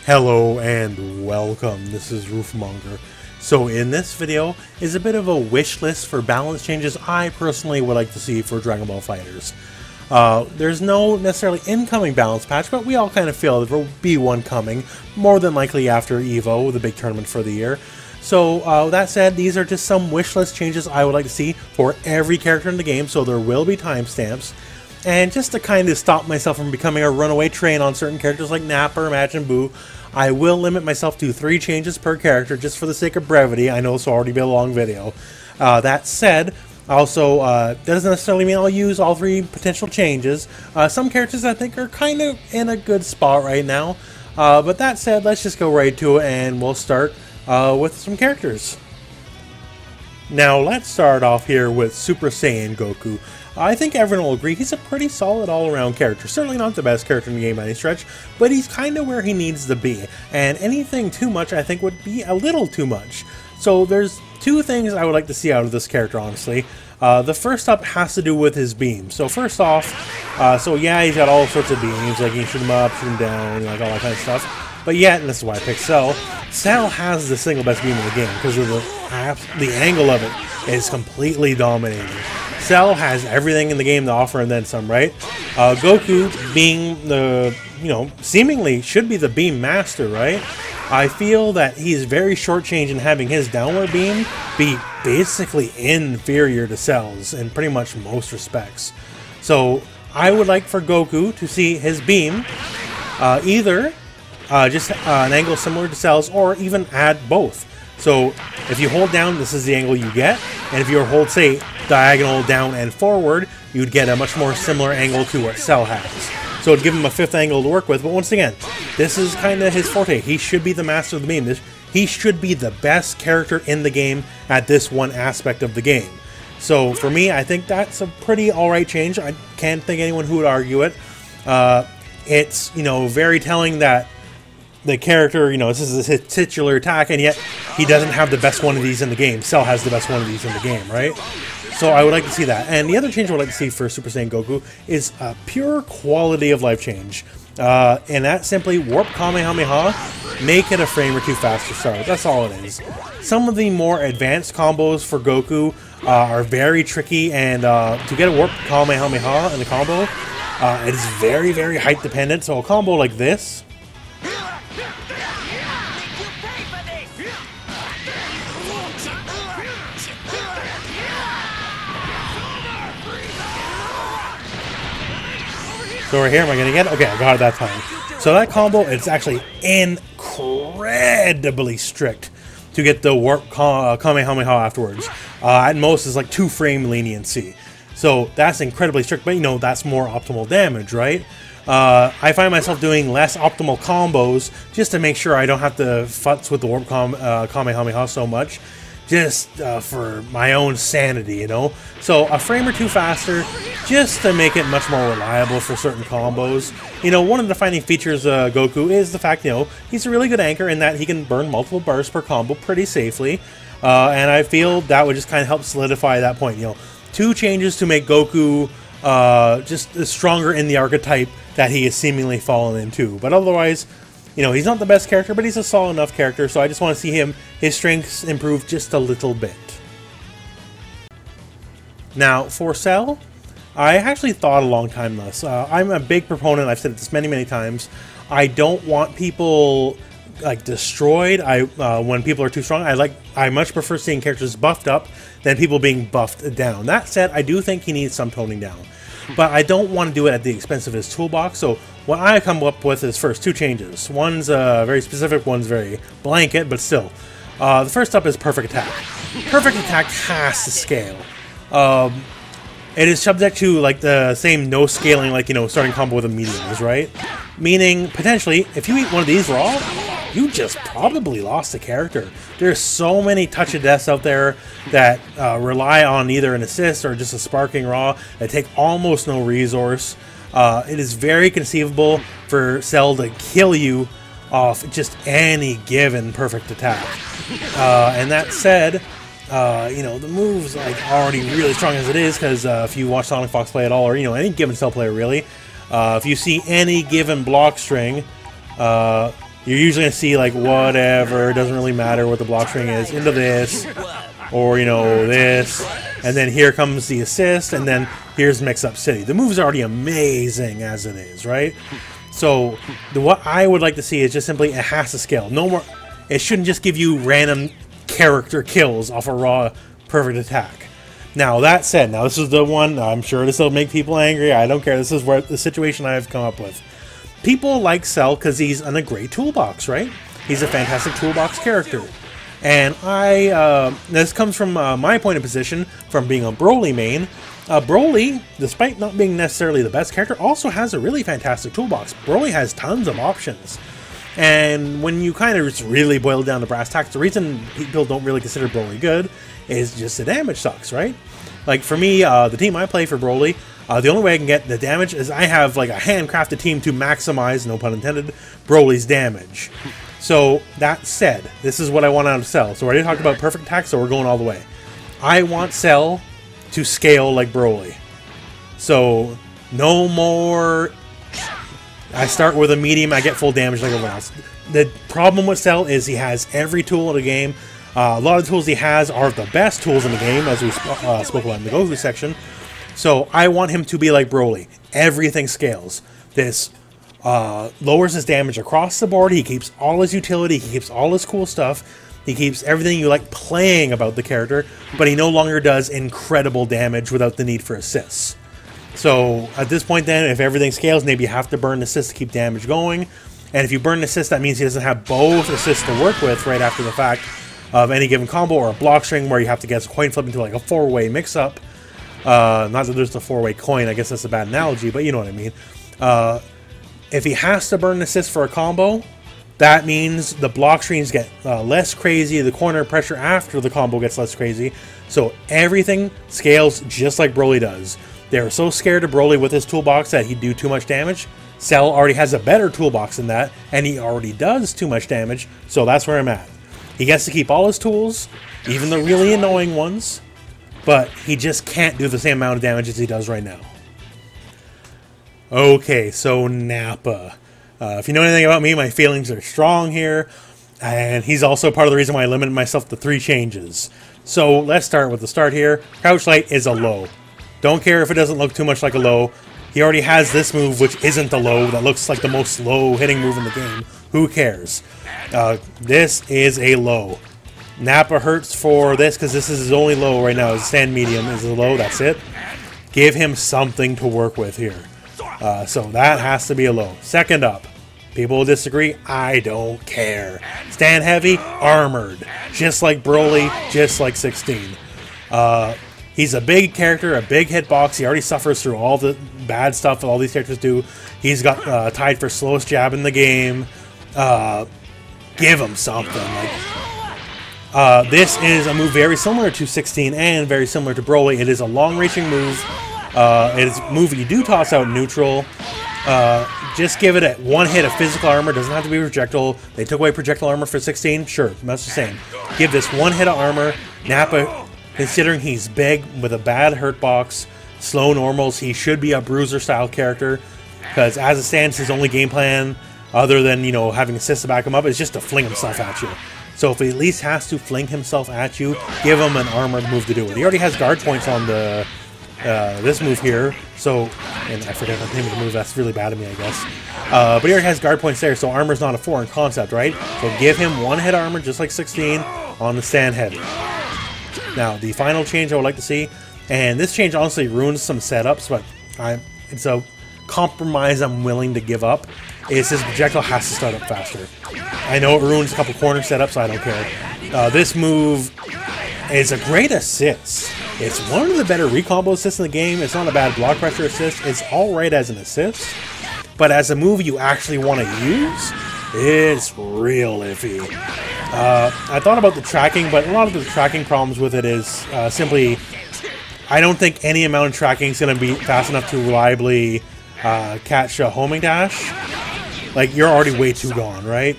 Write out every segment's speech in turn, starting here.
Hello and welcome, this is Rooflemonger. So in this video is a bit of a wish list for balance changes I personally would like to see for Dragon Ball FighterZ. There's no necessarily incoming balance patch, but we all kind of feel there will be one coming, more than likely after EVO, the big tournament for the year. So that said, these are just some wish list changes I would like to see for every character in the game, so there will be timestamps. And just to kind of stop myself from becoming a runaway train on certain characters like Nappa or Majin Buu, I will limit myself to 3 changes per character just for the sake of brevity. I know this will already be a long video. That said, also, that doesn't necessarily mean I'll use all 3 potential changes. Some characters I think are kind of in a good spot right now. But that said, let's just go right to it and we'll start with some characters. Now let's start off here with Super Saiyan Goku. I think everyone will agree he's a pretty solid all-around character. Certainly not the best character in the game by any stretch, but he's kind of where he needs to be. And anything too much I think would be a little too much. So there's 2 things I would like to see out of this character, honestly. The first up has to do with his beams. So first off, so yeah, he's got all sorts of beams, like you can shoot him up, shoot him down, like all that kind of stuff. But yet, and this is why I picked Cell, Cell has the single best beam in the game because of the angle of it is completely dominating. Cell has everything in the game to offer and then some, right? Goku being the, seemingly should be the beam master, right? I feel that he's very shortchanged in having his downward beam be basically inferior to Cell's in pretty much most respects. So I would like for Goku to see his beam either just an angle similar to Cell's or even add both. So if you hold down, this is the angle you get, and if you hold, say, diagonal down and forward, you'd get a much more similar angle to what Cell has. So it'd give him a 5th angle to work with, but once again, this is kind of his forte. He should be the master of the beam. He should be the best character in the game at this one aspect of the game. So for me, I think that's a pretty alright change. I can't think anyone who would argue it. It's, very telling that the character, this is his titular attack, and yet he doesn't have the best one of these in the game. Cell has the best one of these in the game, right? So I would like to see that. And the other change I would like to see for Super Saiyan Goku is a pure quality of life change. And that's simply warp Kamehameha, make it a frame or 2 faster start. That's all it is. Some of the more advanced combos for Goku are very tricky, and to get a warp Kamehameha in the combo, it is very, very height dependent. So a combo like this, so right here, am I going to get it? Okay, I got it that time. So that combo, it's actually incredibly strict to get the warp Kamehameha afterwards. At most, it's like 2 frame leniency. So that's incredibly strict, but that's more optimal damage, right? I find myself doing less optimal combos just to make sure I don't have to futz with the warp Kamehameha so much. Just for my own sanity, So a frame or 2 faster, just to make it much more reliable for certain combos. One of the defining features of Goku is the fact, he's a really good anchor in that he can burn multiple bursts per combo pretty safely. And I feel that would just kind of help solidify that point. 2 changes to make Goku just stronger in the archetype that he is seemingly fallen into. But otherwise, he's not the best character, but he's a solid enough character, so I just want to see his strengths improve just a little bit. Now, for Cell, I actually thought a long time on this. I'm a big proponent, I've said this many, many times, I don't want people destroyed. When people are too strong, I much prefer seeing characters buffed up than people being buffed down. That said, I do think he needs some toning down. But I don't want to do it at the expense of his toolbox, so what I come up with is first 2 changes. One's very specific, one's very blanket, but still. The first up is Perfect Attack. Perfect Attack has to scale. It is subject to the same no scaling, starting combo with a medium is, right? Meaning, potentially, if you eat one of these raw, you just probably lost the character. There's so many touch of deaths out there that rely on either an assist or just a sparking raw that take almost no resource. It is very conceivable for Cell to kill you off just any given perfect attack. And that said, the move's already really strong as it is, because if you watch Sonic Fox play at all, or any given Cell player really, if you see any given block string, you're usually going to see like whatever, it doesn't really matter what the block string is, into this, or you know, this, and then here comes the assist, and then here's Mix Up City. The move is already amazing as it is, right? So what I would like to see is just simply it has to scale. No more, it shouldn't just give you random character kills off a raw perfect attack. Now that said, now this is the one, I'm sure this will make people angry, I don't care, this is where the situation I've come up with. People like Cell because he's in a great toolbox, right? He's a fantastic toolbox character. And this comes from my point of position, from being a Broly main. Broly, despite not being necessarily the best character, also has a really fantastic toolbox. Broly has tons of options. And when you kind of just really boil down the brass tacks, the reason people don't really consider Broly good is just the damage sucks, right? Like for me, the team I play for Broly, the only way I can get the damage is I have like a handcrafted team to maximize, no pun intended, Broly's damage. So that said, this is what I want out of Cell. So I already talked about perfect attack, so we're going all the way. I want Cell to scale like Broly. So no more, I start with a medium, I get full damage like everyone else. The problem with Cell is he has every tool in the game. A lot of the tools he has are the best tools in the game, as we spoke about in the Goku section. So I want him to be like Broly. Everything scales. This lowers his damage across the board. He keeps all his utility. He keeps all his cool stuff. He keeps everything you like playing about the character, but he no longer does incredible damage without the need for assists. So at this point then, if everything scales, maybe you have to burn assists to keep damage going. And if you burn assists, that means he doesn't have both assists to work with right after the fact of any given combo, or a block string where you have to get a coin flip into like a four-way mix-up. Not that there's a four-way coin, I guess that's a bad analogy, but you know what I mean. If he has to burn an assist for a combo, that means the block strings get less crazy, the corner pressure after the combo gets less crazy, so everything scales just like Broly does. They're so scared of Broly with his toolbox that he'd do too much damage. Cell already has a better toolbox than that, and he already does too much damage, so that's where I'm at. He gets to keep all his tools, even the really annoying ones, but he just can't do the same amount of damage as he does right now. Okay, so Nappa. If you know anything about me, my feelings are strong here, and he's also part of the reason why I limited myself to 3 changes. So let's start with the start here. Crouch Light is a low. Don't care if it doesn't look too much like a low. He already has this move, which isn't a low, that looks like the most low hitting move in the game. Who cares? This is a low. Nappa hurts for this because this is his only low right now. His stand medium is a low, that's it. Give him something to work with here. So that has to be a low. Second up, people will disagree. I don't care. Stand heavy, armored. Just like Broly, just like 16. He's a big character, a big hitbox. He already suffers through all the bad stuff that all these characters do. He's got tied for slowest jab in the game. Give him something. Like, this is a move very similar to 16 and very similar to Broly. It is a long-reaching move. It is a move you do toss out neutral. Just give it one hit of physical armor. Doesn't have to be projectile. They took away projectile armor for 16. Sure, that's the same. Give this one hit of armor. Nappa, considering he's big with a bad hurt box, slow normals, he should be a bruiser-style character. Because as it stands, his only game plan, other than, you know, having assists to back him up, is just to fling himself at you. So if he at least has to fling himself at you, give him an armored move to do it. He already has guard points on the this move here, so, and I forget the name of the move, that's really bad of me, I guess. But he already has guard points there, so armor's not a foreign concept, right? So give him one hit armor, just like 16, on the stand heavy. Now, the final change I would like to see, and this change honestly ruins some setups, but it's a compromise I'm willing to give up, is his projectile has to start up faster. I know it ruins a couple corner setups, so I don't care. This move is a great assist. It's one of the better recombo assists in the game. It's not a bad block pressure assist. It's alright as an assist. But as a move you actually want to use, it's real iffy. I thought about the tracking, but a lot of the tracking problems with it is simply, I don't think any amount of tracking is going to be fast enough to reliably catch a homing dash. Like, you're already way too gone, right?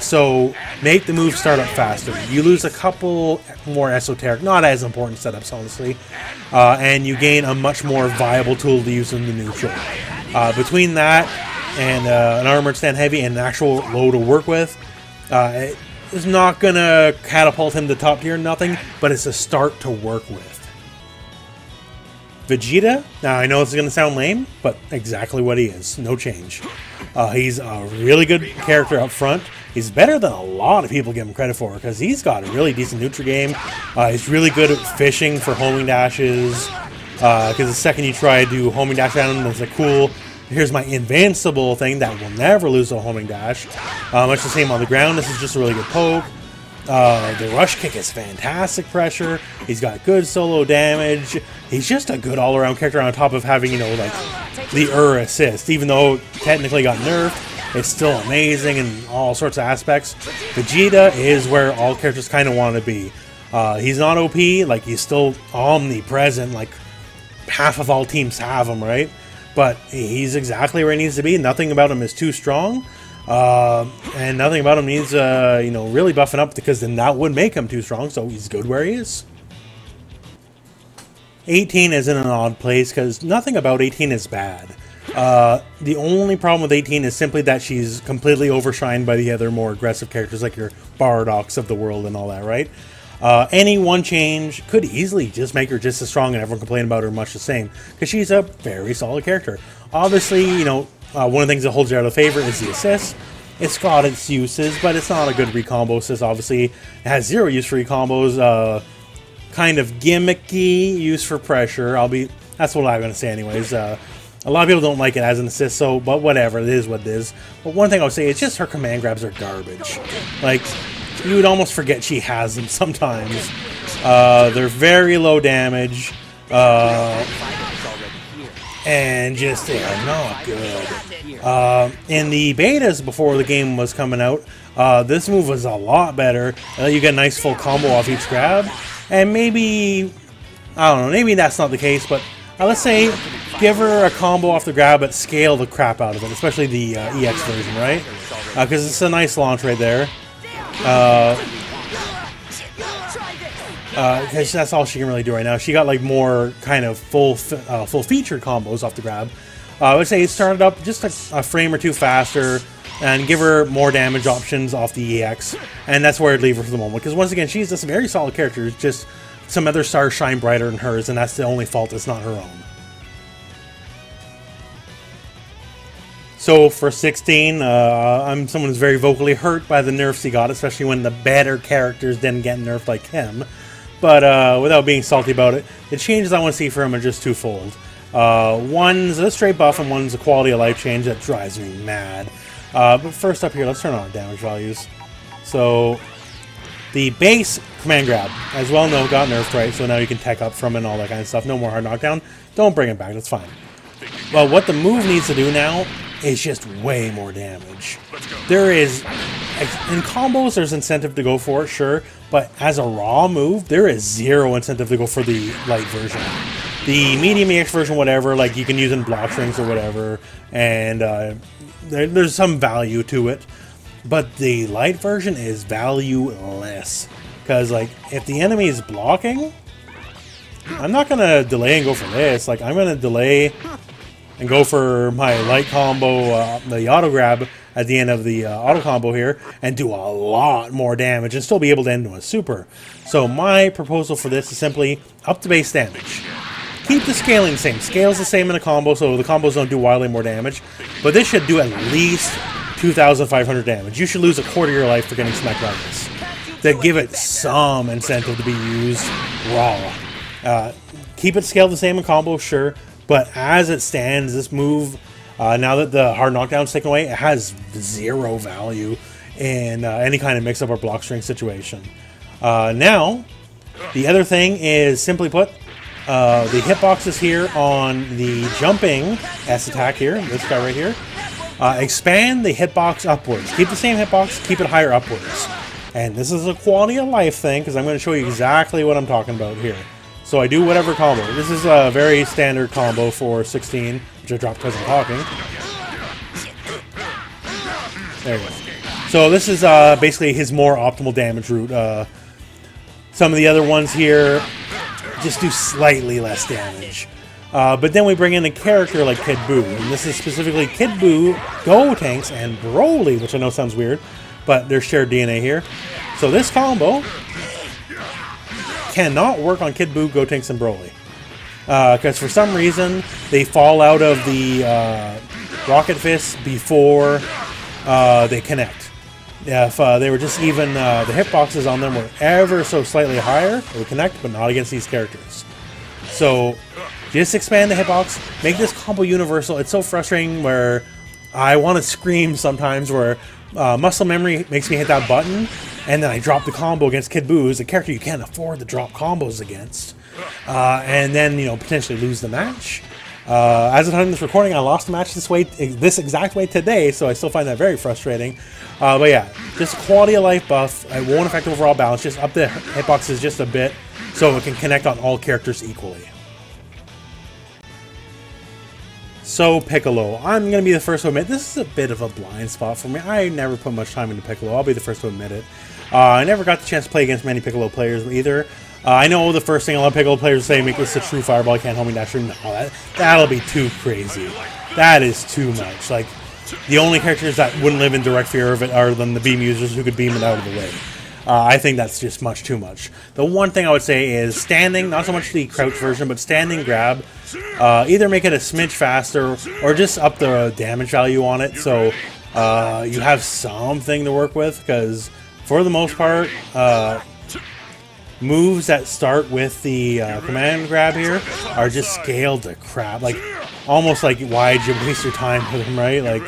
So make the move start up faster. You lose a couple more esoteric, not as important setups, honestly, and you gain a much more viable tool to use in the neutral. Between that and an armored stand heavy and an actual low to work with, it is not going to catapult him to top tier, nothing, but it's a start to work with. Vegeta, now I know this is going to sound lame, but exactly what he is. No change. He's a really good character up front. He's better than a lot of people give him credit for, because he's got a really decent neutral game. He's really good at fishing for homing dashes, because the second you try to do homing dash at him, it's like, cool, here's my invincible thing that will never lose a homing dash. Much the same on the ground. This is just a really good poke. The rush kick is fantastic pressure. He's got good solo damage. He's just a good all-around character on top of having, you know, like the assist. Even though technically got nerfed, it's still amazing in all sorts of aspects. Vegeta is where all characters kind of want to be. He's not OP, like he's still omnipresent, like half of all teams have him, right? But he's exactly where he needs to be. Nothing about him is too strong. And nothing about him needs, you know, really buffing up, because then that would make him too strong, so he's good where he is. 18 is in an odd place, because nothing about 18 is bad. The only problem with 18 is simply that she's completely overshined by the other more aggressive characters, like your Bardocks of the world and all that, right? Any one change could easily just make her just as strong and everyone complain about her much the same, because she's a very solid character. Obviously, you know, one of the things that holds her out of favor is the assist. It's got its uses, but it's not a good recombo assist, obviously. It has zero use for recombos, kind of gimmicky use for pressure. That's what I'm going to say anyways. A lot of people don't like it as an assist, so, but whatever, it is what it is. But one thing I would say is just her command grabs are garbage. Like, you would almost forget she has them sometimes. They're very low damage. And just, they are not good. In the betas before the game was coming out, this move was a lot better. You get a nice full combo off each grab. And maybe, I don't know, maybe that's not the case, but let's say give her a combo off the grab, but scale the crap out of it, especially the EX version, right? Because it's a nice launch right there. Because that's all she can really do right now. She got like more kind of full-featured combos off the grab. I would say start it up just a frame or two faster and give her more damage options off the EX. And that's where I'd leave her for the moment. Because once again, she's just a very solid character. It's just some other stars shine brighter than hers, and that's the only fault. It's not her own. So for 16, I'm someone who's very vocally hurt by the nerfs he got, especially when the better characters didn't get nerfed like him. But without being salty about it, the changes I want to see for him are just twofold. One's a straight buff and one's a quality of life change that drives me mad. But first up here, let's turn on damage values. So the base command grab, as well known, got nerfed, right? So now you can tech up from it and all that kind of stuff. No more hard knockdown. Don't bring it back, that's fine. Well, what the move needs to do now is just way more damage. There is, in combos, there's incentive to go for it, sure, but as a raw move, there is zero incentive to go for the light version. The medium EX version, whatever, like you can use in block strings or whatever, and there's some value to it, but the light version is valueless. Because, like, if the enemy is blocking, I'm not going to delay and go for this. Like, I'm going to delay and go for my light combo, the auto grab at the end of the auto combo here, and do a lot more damage and still be able to end with a super. So my proposal for this is simply up the base damage. Keep the scaling the same. Scale's the same in a combo, so the combos don't do wildly more damage. But this should do at least 2,500 damage. You should lose a quarter of your life for getting smacked like this. That give it some incentive to be used raw. Keep it scaled the same in combo, sure. But as it stands, this move, now that the hard knockdown's taken away, it has zero value in any kind of mix-up or block string situation. Now, the other thing is, simply put, the hitboxes here on the jumping S attack here, this guy right here, expand the hitbox upwards. Keep the same hitbox, keep it higher upwards. And this is a quality of life thing, because I'm going to show you exactly what I'm talking about here. So I do whatever combo. This is a very standard combo for 16, which I dropped because I'm talking. There we go. So this is basically his more optimal damage route. Some of the other ones here just do slightly less damage. But then we bring in a character like Kid Buu, and this is specifically Kid Buu, Gotenks, and Broly, which I know sounds weird, but there's shared DNA here. So this combo cannot work on Kid Buu, Gotenks, and Broly. Because for some reason, they fall out of the Rocket Fist before they connect. If they were just even, the hitboxes on them were ever so slightly higher, they would connect, but not against these characters. So, just expand the hitbox, make this combo universal. It's so frustrating where I want to scream sometimes where muscle memory makes me hit that button, and then I drop the combo against Kid Buu, who's a character you can't afford to drop combos against. And then, you know, potentially lose the match. As of the time of this recording, I lost the match this exact way today, so I still find that very frustrating. But yeah, just a quality of life buff. It won't affect overall balance, just up the hitboxes just a bit, so it can connect on all characters equally. So Piccolo, I'm going to be the first to admit, this is a bit of a blind spot for me. I never put much time into Piccolo, I'll be the first to admit it. I never got the chance to play against many Piccolo players either. I know the first thing a lot of Piccolo players say, make this a true fireball, I can't homing dasher. No, that'll be too crazy. That is too much. Like, the only characters that wouldn't live in direct fear of it are than the beam users who could beam it out of the way. I think that's just much too much. The one thing I would say is standing, not so much the crouch version, but standing grab. Either make it a smidge faster or just up the damage value on it so you have something to work with, because for the most part, moves that start with the command grab here are just scaled to crap. Like, almost like, why'd you waste your time with them, right? Like,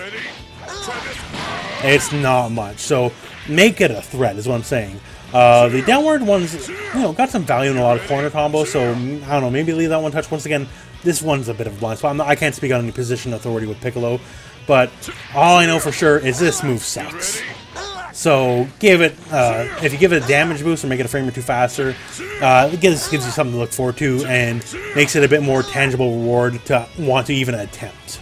it's not much. So, make it a threat, is what I'm saying. The downward ones, you know, got some value in a lot of corner combos, so, I don't know, maybe leave that one touch. Once again, this one's a bit of a blind spot. I can't speak on any position authority with Piccolo, but all I know for sure is this move sucks. So give it, if you give it a damage boost or make it a frame or two faster, it gives you something to look forward to and makes it a bit more tangible reward to want to even attempt.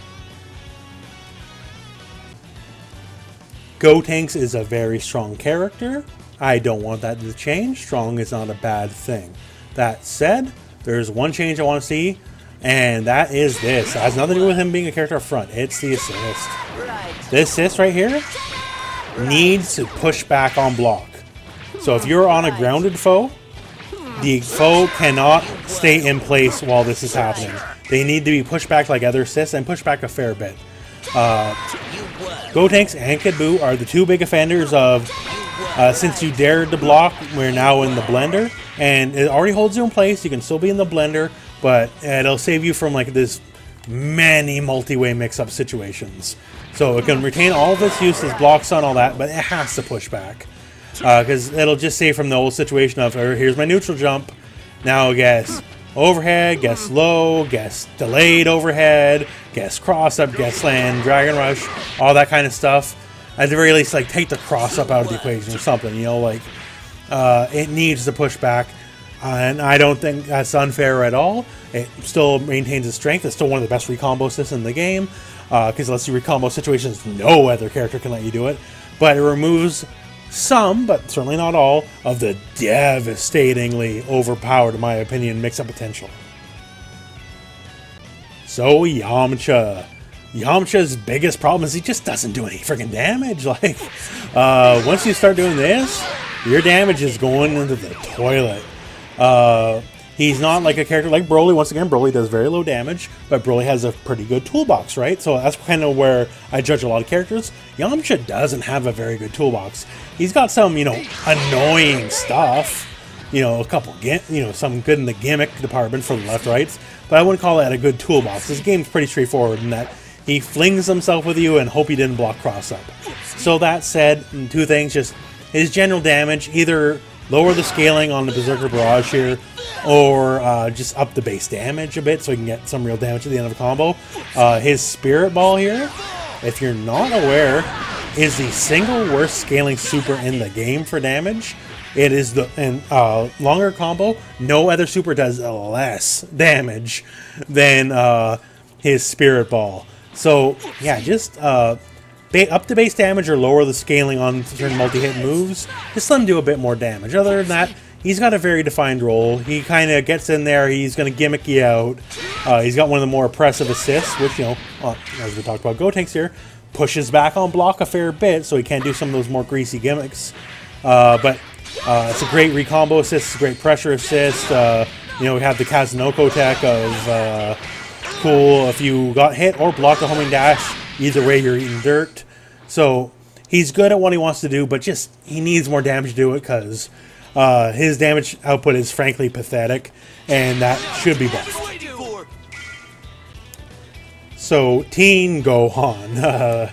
Gotenks is a very strong character. I don't want that to change. Strong is not a bad thing. That said, there's one change I want to see, and that is this. It has nothing to do with him being a character up front. It's the assist. This assist right here needs to push back on block. So if you're on a grounded foe, the foe cannot stay in place while this is happening. They need to be pushed back like other assists and pushed back a fair bit. Gotenks and Kid Buu are the two big offenders of since you dared to block, we're now in the blender, and it already holds you in place. You can still be in the blender, but it'll save you from like this many multi-way mix-up situations. So it can retain all of its use as blocks on all that, but it has to push back. Because it'll just say from the old situation of, here's my neutral jump, now guess overhead, guess low, guess delayed overhead, guess cross up, guess land, dragon rush, all that kind of stuff. At the very least, like, take the cross up out of the equation or something, you know, like, it needs to push back. And I don't think that's unfair at all. It still maintains its strength. It's still one of the best recombo systems in the game. Because it lets you recombo situations no other character can let you do it. But it removes some, but certainly not all, of the devastatingly overpowered, in my opinion, mix-up potential. So, Yamcha. Yamcha's biggest problem is he just doesn't do any freaking damage. Like, once you start doing this, your damage is going into the toilet. He's not like a character like Broly. Once again, Broly does very low damage, but Broly has a pretty good toolbox, right? So that's kind of where I judge a lot of characters. Yamcha doesn't have a very good toolbox. He's got some, you know, annoying stuff. You know, a couple, some good in the gimmick department for the left-rights, but I wouldn't call that a good toolbox. This game's pretty straightforward in that he flings himself with you and hope he didn't block cross-up. So that said, two things, just his general damage, either lower the scaling on the Berserker Barrage here, or just up the base damage a bit so he can get some real damage at the end of a combo. His Spirit Ball here, if you're not aware, is the single worst scaling super in the game for damage. It is the longer combo. No other super does less damage than his Spirit Ball. So yeah, just up the base damage or lower the scaling on certain multi-hit moves. Just let him do a bit more damage. Other than that, he's got a very defined role. He kind of gets in there, he's going to gimmick you out. He's got one of the more oppressive assists, which, you know, as we talked about gotenks here, pushes back on block a fair bit, so he can't do some of those more greasy gimmicks. But it's a great recombo assist, it's a great pressure assist. You know, we have the Kazunoko tech of cool if you got hit or blocked a homing dash. Either way, you're eating dirt. So he's good at what he wants to do, but just he needs more damage to do it because his damage output is frankly pathetic, and that should be buffed. So Tien Gohan,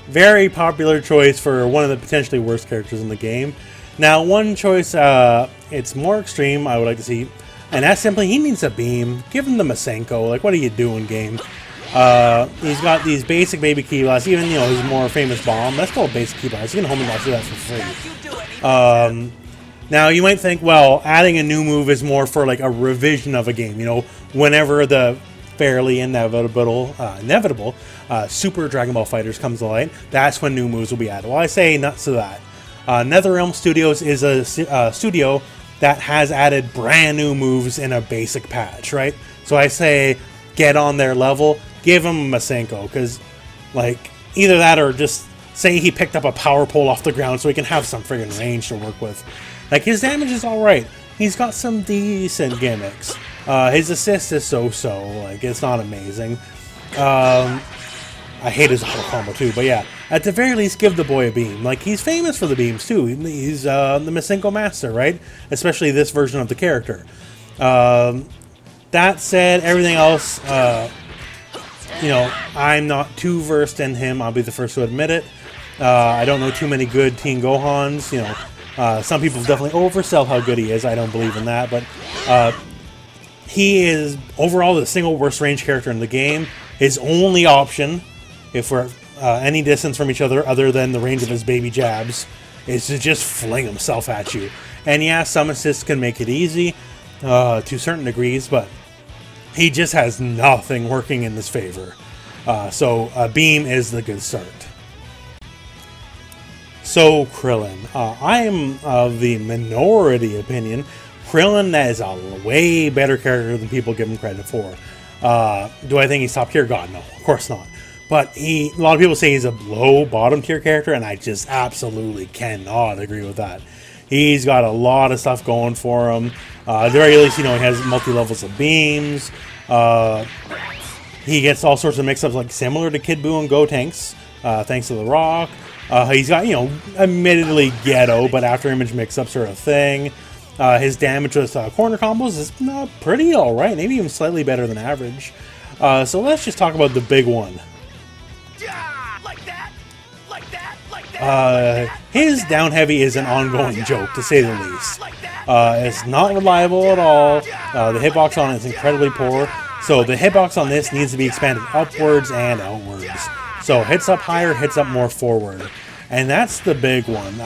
very popular choice for one of the potentially worst characters in the game. Now, one choice, it's more extreme, I would like to see, and that's simply he needs a beam. Give him the Masenko. Like, what are you doing, game? He's got these basic baby key blasts, even, you know, his more famous bomb. That's called basic key blast. You can homing dash do that for free. Now, you might think, well, adding a new move is more for, like, a revision of a game. You know, whenever the fairly inevitable Super Dragon Ball FighterZ comes to light, that's when new moves will be added. Well, I say nuts to that. NetherRealm Studios is a studio that has added brand new moves in a basic patch, right? So I say get on their level, give him a Masenko, because, like, either that or just say he picked up a power pole off the ground so he can have some friggin' range to work with. Like, his damage is alright. He's got some decent gimmicks. His assist is so-so, like, it's not amazing. I hate his auto combo too, but yeah. At the very least, give the boy a beam. Like, he's famous for the beams too. He's the Masenko master, right? Especially this version of the character. That said, everything else, you know, I'm not too versed in him. I'll be the first to admit it. I don't know too many good Tien Gohans. You know, some people definitely oversell how good he is. I don't believe in that, but he is overall the single worst range character in the game. His only option, if we're any distance from each other than the range of his baby jabs, is to just fling himself at you. And yeah, some assists can make it easy to certain degrees, but he just has nothing working in his favor. So a beam is the good start. So Krillin, I am of the minority opinion. Krillin is a way better character than people give him credit for. Do I think he's top tier? God, no, of course not. But a lot of people say he's a low bottom tier character, and I just absolutely cannot agree with that. He's got a lot of stuff going for him. At the very least, you know, he has multi-levels of beams. He gets all sorts of mix-ups, like similar to Kid Buu and gotenks, thanks to the Rock. He's got, you know, admittedly ghetto, but after-image mix-ups are a thing. His damage with corner combos is pretty alright, maybe even slightly better than average. So let's just talk about the big one. His down heavy is an ongoing joke, to say the least. It's not reliable at all. The hitbox on it is incredibly poor. So the hitbox on this needs to be expanded upwards and outwards. So hits up higher, hits up more forward. And that's the big one.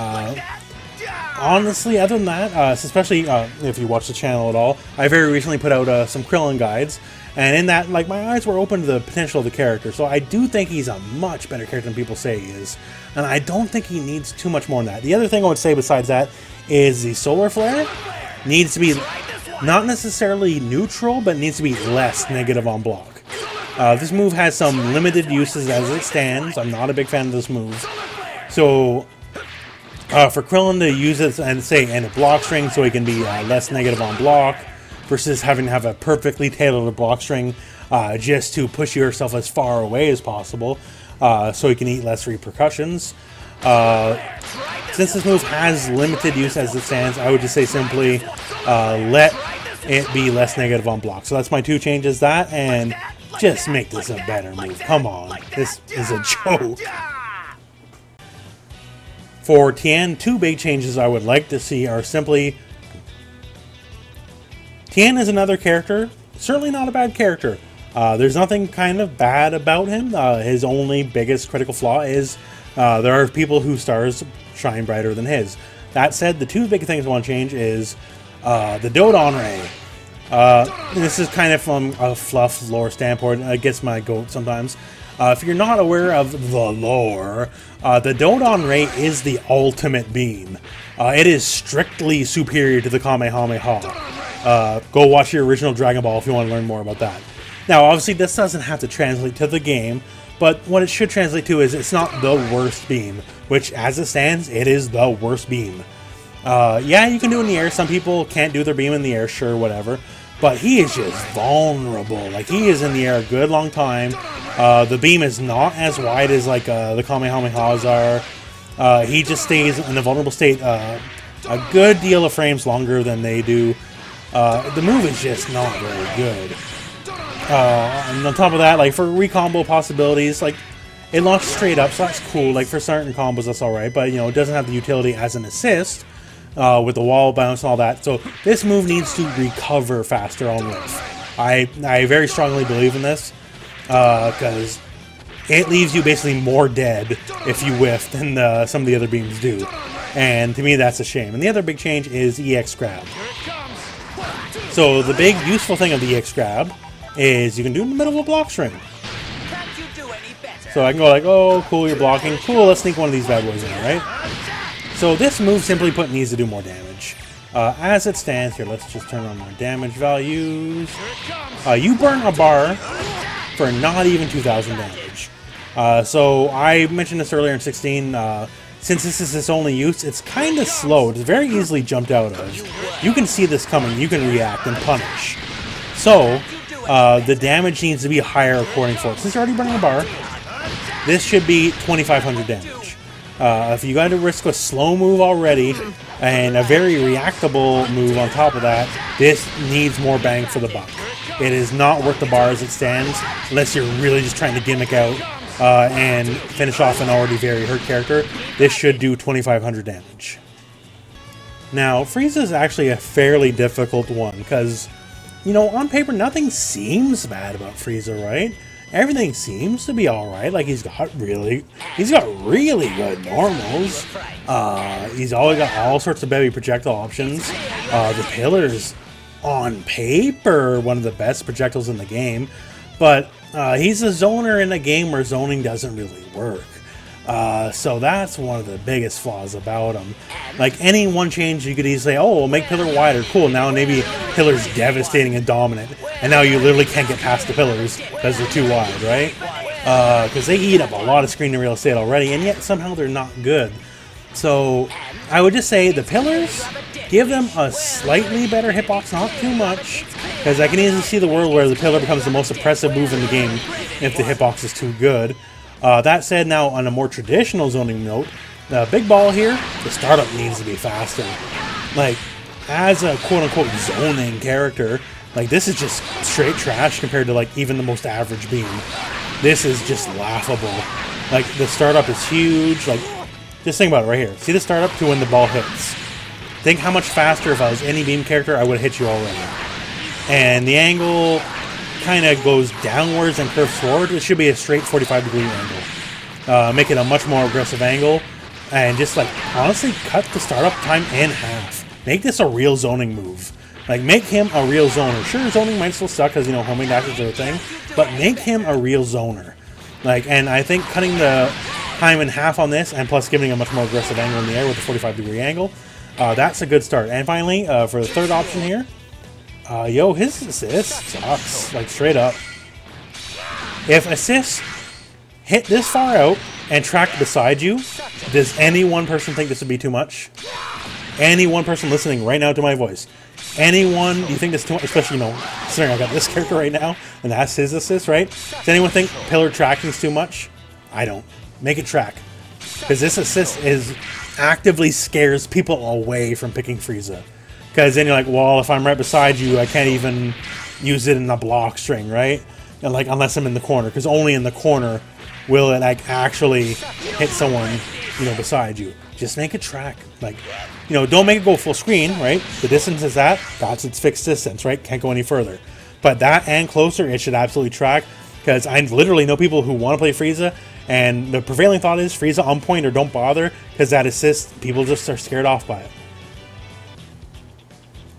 Honestly, other than that, especially if you watch the channel at all, I very recently put out some Krillin guides. And in that, like, my eyes were open to the potential of the character. So I do think he's a much better character than people say he is. And I don't think he needs too much more than that. The other thing I would say besides that is the Solar Flare needs to be not necessarily neutral, but needs to be less negative on block. This move has some limited uses as it stands. I'm not a big fan of this move. So for Krillin to use it and say in a block string so he can be less negative on block, versus having to have a perfectly tailored block string just to push yourself as far away as possible so you can eat less repercussions. Since this move has limited use as it stands, I would just say simply let it be less negative on block. So that's my two changes, that and just make this a better move. Come on, this is a joke. For Tien, two big changes I would like to see are simply Tien is another character, certainly not a bad character. There's nothing kind of bad about him. His only biggest critical flaw is there are people whose stars shine brighter than his. That said, the two big things I want to change is the Dodon Ray. This is kind of from a fluff lore standpoint. It gets my goat sometimes. If you're not aware of the lore, the Dodon Ray is the ultimate beam. It is strictly superior to the Kamehameha. Go watch your original Dragon Ball if you want to learn more about that. Now, obviously, this doesn't have to translate to the game, but what it should translate to is it's not the worst beam, which, as it stands, it is the worst beam. Yeah, you can do it in the air. Some people can't do their beam in the air, sure, whatever. But he is just vulnerable. Like, he is in the air a good long time. The beam is not as wide as, like, the Kamehamehas are. He just stays in a vulnerable state a good deal of frames longer than they do. The move is just not very good. And on top of that, like, for recombo possibilities, like, it launches straight up, so that's cool. Like, for certain combos, that's alright. But, you know, it doesn't have the utility as an assist. With the wall bounce and all that. So this move needs to recover faster on whiff. I very strongly believe in this, because it leaves you basically more dead if you whiff than some of the other beams do. And to me, that's a shame. And the other big change is EX grab. So the big useful thing of the EX grab is you can do it in the middle of a block string. So I can go like, oh, cool, you're blocking. Cool, let's sneak one of these bad boys in, right? So this move, simply put, needs to do more damage. As it stands here, let's just turn on more damage values. You burn a bar for not even 2,000 damage. So I mentioned this earlier in 16. Since this is its only use, it's kind of slow. It's very easily jumped out of. You can see this coming. You can react and punish. So the damage needs to be higher according for it. Since you're already burning a bar, this should be 2,500 damage. If you got to risk a slow move already and a very reactable move on top of that, this needs more bang for the buck. It is not worth the bar as it stands unless you're really just trying to gimmick out and finish off an already very hurt character. This should do 2,500 damage. Now, Frieza is actually a fairly difficult one because, you know, on paper nothing seems bad about Frieza, right? Everything seems to be alright. Like, he's got really good normals. He's always got all sorts of baby projectile options. The pillars, on paper, one of the best projectiles in the game. But he's a zoner in a game where zoning doesn't really work. So that's one of the biggest flaws about him. Like, any one change, you could easily say, oh, we'll make pillar wider. Cool, now maybe pillar's devastating and dominant. And now you literally can't get past the pillars because they're too wide, right? Because they eat up a lot of screen real estate already, and yet somehow they're not good. So I would just say the pillars, give them a slightly better hitbox, not too much. Because I can easily see the world where the pillar becomes the most oppressive move in the game if the hitbox is too good. That said, now on a more traditional zoning note, the big ball here, the startup needs to be faster. Like, as a quote-unquote zoning character, like, this is just straight trash compared to, like, even the most average beam. This is just laughable. Like, the startup is huge. Like, just think about it right here. See the startup to when the ball hits. Think how much faster if I was any beam character, I would have hit you already. And the angle kind of goes downwards and curves forward. It should be a straight 45-degree angle. Make it a much more aggressive angle. And just, like, honestly, cut the startup time in half. Make this a real zoning move. Like, make him a real zoner. Sure, zoning might still suck because, you know, homing dashes are a thing. But make him a real zoner. Like, and I think cutting the time in half on this, and plus giving a much more aggressive angle in the air with a 45-degree angle, that's a good start. And finally, for the third option here, yo, his assist sucks, like, straight up. If assists hit this far out and track beside you, does any one person think this would be too much? Any one person listening right now to my voice, anyone, do you think this is too much? Especially, you know, considering I got this character right now, and that's his assist, right? Does anyone think pillar tracking is too much? I don't. Make it track. Because this assist actively scares people away from picking Frieza. Because then you're like, well, if I'm right beside you, I can't even use it in a block string, right? And, like, unless I'm in the corner. Because only in the corner will it, like, actually hit someone, you know, beside you. Just make it track. Like, you know, don't make it go full screen, right? The distance is that's its fixed distance, right? Can't go any further. But that and closer, it should absolutely track. Because I literally know people who want to play Frieza, and the prevailing thought is Frieza on point or don't bother, because that assist, people just are scared off by it.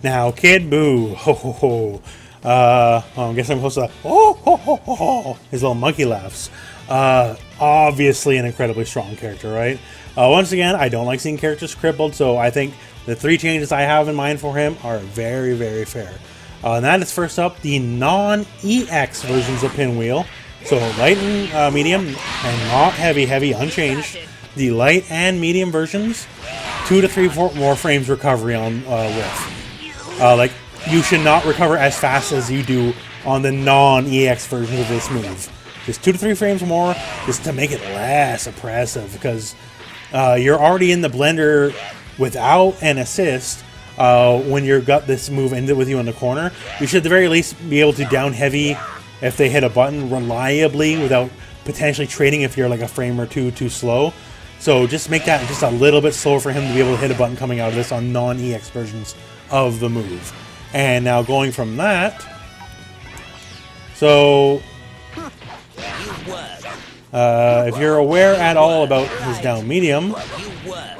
Now, Kid Buu, ho ho ho. I guess I'm supposed to, oh ho ho ho ho, his little monkey laughs. Obviously an incredibly strong character, right? Once again, I don't like seeing characters crippled, so I think the 3 changes I have in mind for him are very, very fair. And that is first up, the non-EX versions of Pinwheel. So light and medium, and not heavy, unchanged. The light and medium versions, 2 to 3 more frames recovery on Whiff. Like, you should not recover as fast as you do on the non-EX version of this move. Just 2 to 3 frames more, just to make it less oppressive, because you're already in the blender without an assist. When you've got this move ended with you in the corner, you should at the very least be able to down heavy if they hit a button reliably without potentially trading if you're like a frame or two too slow. So just make that just a little bit slower for him to be able to hit a button coming out of this on non-EX versions of the move. And now going from that, so if you're aware at all about his down medium,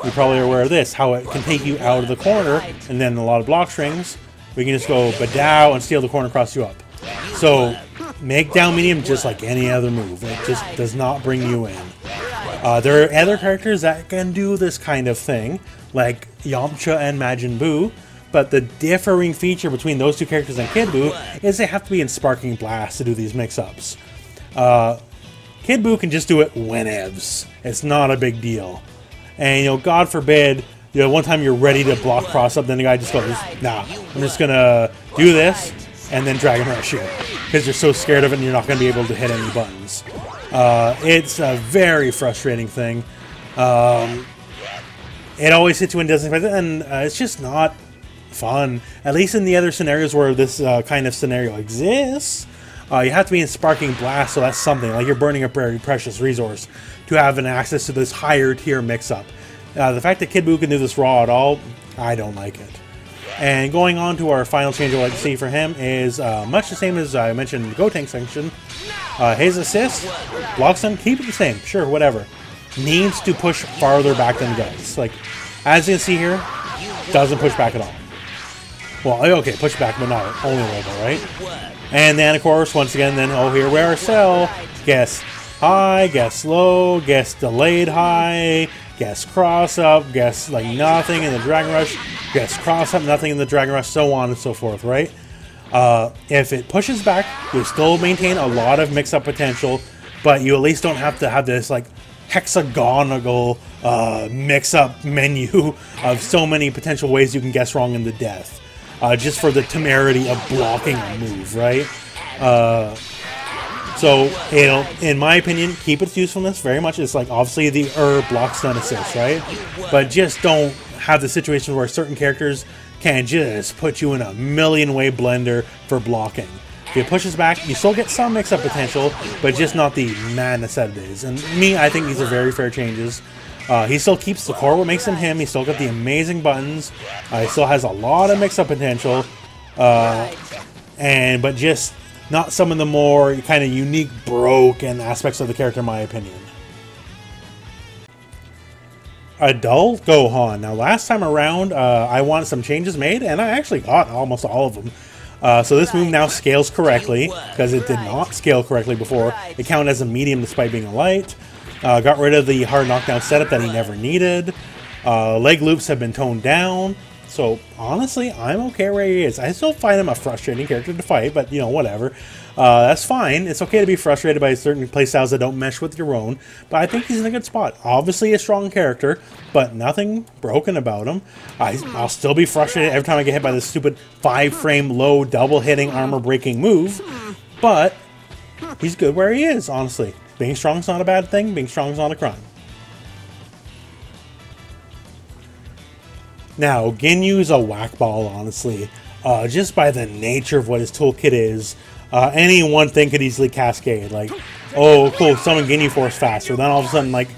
you probably are aware of this, how it can take you out of the corner, and then a lot of block strings, we can just go badow and steal the corner across you up. So make down medium just like any other move. It just does not bring you in. There are other characters that can do this kind of thing, like Yamcha and Majin Buu, but the differing feature between those 2 characters and Kid Buu is they have to be in Sparking Blast to do these mix-ups. Kid Buu can just do it whenevs. It's not a big deal. And, you know, God forbid, you know, one time you're ready to block cross-up, then the guy just goes, nah, I'm just gonna do this, and then Dragon Rush you. Because you're so scared of it and you're not going to be able to hit any buttons. It's a very frustrating thing. It always hits you when it doesn't expect it, and it's just not fun. At least in the other scenarios where this kind of scenario exists, you have to be in Sparking Blast, so that's something. Like, you're burning a very precious resource to have an access to this higher tier mix-up. The fact that Kid Buu can do this raw at all, I don't like it. And going on to our final change I'd like to see for him is much the same as I mentioned in the gotenks section. His assist, blocks him, keep it the same, sure, whatever. Needs to push farther back than he does. Like, as you can see here, doesn't push back at all. Well, okay, push back, but not only a little bit, right? And then, of course, once again, then, oh, here we are, cell. Guess high, guess low, guess delayed high, guess cross up, guess like nothing in the Dragon Rush, guess cross up, nothing in the Dragon Rush, so on and so forth, right? If it pushes back, you still maintain a lot of mix-up potential, but you at least don't have to have this like hexagonal mix-up menu of so many potential ways you can guess wrong into death. Just for the temerity of blocking a move, right? So, you know, in my opinion, keep its usefulness very much. It's like, obviously, the block stun assist, right? But just don't have the situation where certain characters can just put you in a million-way blender for blocking. If it pushes back, you still get some mix-up potential, but just not the madness that it is. And me, I think these are very fair changes. He still keeps the core, what makes him him. He's still got the amazing buttons. He still has a lot of mix-up potential. But just not some of the more kind of unique, broken aspects of the character, in my opinion. Adult Gohan. Now, last time around, I wanted some changes made, and I actually got almost all of them. So this move now scales correctly, because it did not scale correctly before. It counted as a medium despite being a light. Got rid of the hard knockdown setup that he never needed. Leg loops have been toned down. So, honestly, I'm okay where he is. I still find him a frustrating character to fight, but, you know, whatever. That's fine. It's okay to be frustrated by certain playstyles that don't mesh with your own, but I think he's in a good spot. Obviously a strong character, but nothing broken about him. I'll still be frustrated every time I get hit by this stupid 5-frame low double-hitting armor-breaking move, but he's good where he is, honestly. Being strong is not a bad thing. Being strong is not a crime. Now, Ginyu's a whack ball, honestly. Just by the nature of what his toolkit is, any one thing could easily cascade. Like, oh, cool, summon Ginyu Force faster. Then all of a sudden, like,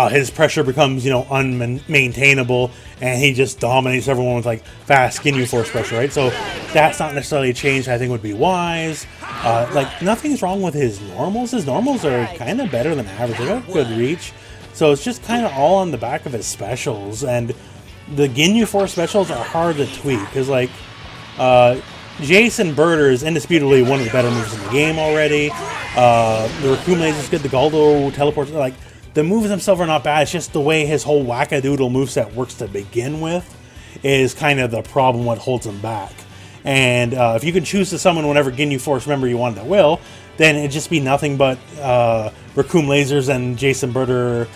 his pressure becomes, you know, unmaintainable, and he just dominates everyone with, like, fast Ginyu Force pressure, right? So that's not necessarily a change I think would be wise. Like, nothing's wrong with his normals. His normals are kind of better than average. They got good reach. So it's just kind of all on the back of his specials, and the Ginyu Force specials are hard to tweak, because, like, Jason Birder is indisputably one of the better moves in the game already. The Raccoon Laser is good. The Galdo teleports, like, the moves themselves are not bad. It's just the way his whole wackadoodle moveset works to begin with is kind of the problem, what holds him back. And if you can choose to summon whenever Ginyu Force member you want at will, then it'd just be nothing but Raccoon Lasers and Jason Birder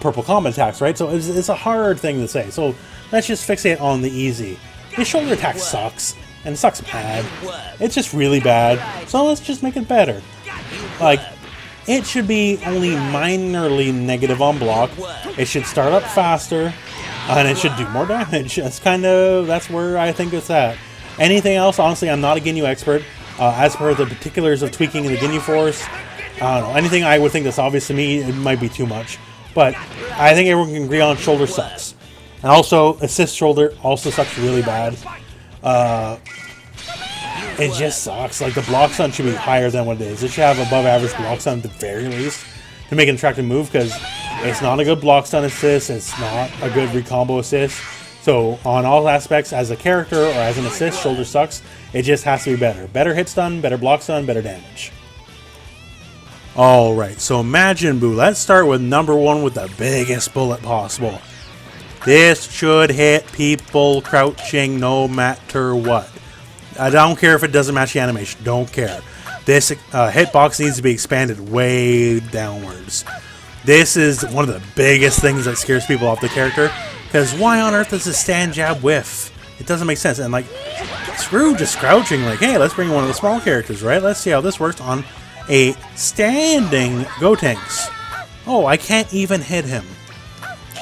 purple combat attacks, right? So it's a hard thing to say. So let's just fixate on the easy. His shoulder attack sucks, and it sucks bad. It's just really bad. So let's just make it better. Like, it should be only minorly negative on block. It should start up faster, and it should do more damage. That's where I think it's at. Anything else, honestly, I'm not a Ginyu expert. As per the particulars of tweaking the Ginyu Force, I don't know. Anything I would think that's obvious to me, it might be too much. But I think everyone can agree on shoulder sucks. And also, assist shoulder also sucks really bad. It just sucks. Like, the block stun should be higher than what it is. It should have above average block stun at the very least to make an attractive move, because it's not a good block stun assist. It's not a good recombo assist. So on all aspects, as a character or as an assist, shoulder sucks. It just has to be better. Better hit stun, better block stun, better damage. Alright, so Majin Buu. Let's start with number one with the biggest bullet possible. This should hit people crouching no matter what. I don't care if it doesn't match the animation. Don't care. This hitbox needs to be expanded way downwards. This is one of the biggest things that scares people off the character. Because why on earth does a stand jab whiff? It doesn't make sense. And like, screw just crouching. Like, hey, let's bring one of the small characters, right? Let's see how this works on a standing gotenks. Oh, I can't even hit him.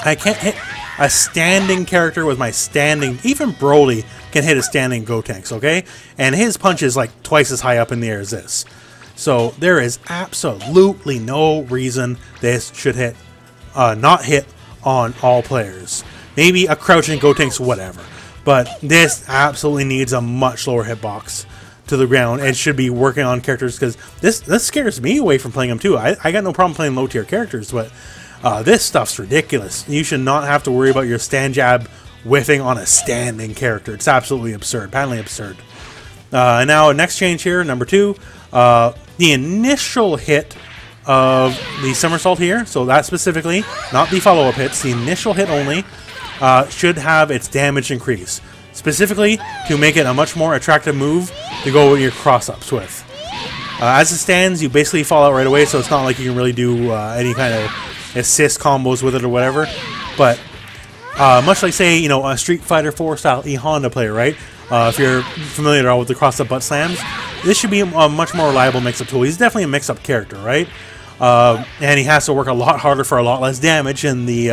I can't hit a standing character with my standing. Even Broly can hit a standing gotenks, okay? And his punch is like twice as high up in the air as this. So there is absolutely no reason this should hit, not hit on all players. Maybe a crouching gotenks, whatever. But this absolutely needs a much lower hitbox to the ground. It should be working on characters, because this scares me away from playing them too. I got no problem playing low tier characters, but this stuff's ridiculous. You should not have to worry about your stand jab whiffing on a standing character. It's absolutely absurd, patently absurd. Now, next change here, number two, the initial hit of the somersault here, so that specifically, not the follow-up hits, the initial hit only, should have its damage increase, specifically to make it a much more attractive move to go with your cross-ups with. As it stands, you basically fall out right away, so it's not like you can really do any kind of assist combos with it or whatever. But much like, say, you know, a Street Fighter 4 style E Honda player, right? If you're familiar at all with the cross-up butt slams, this should be a much more reliable mix-up tool. He's definitely a mix-up character, right? And he has to work a lot harder for a lot less damage in the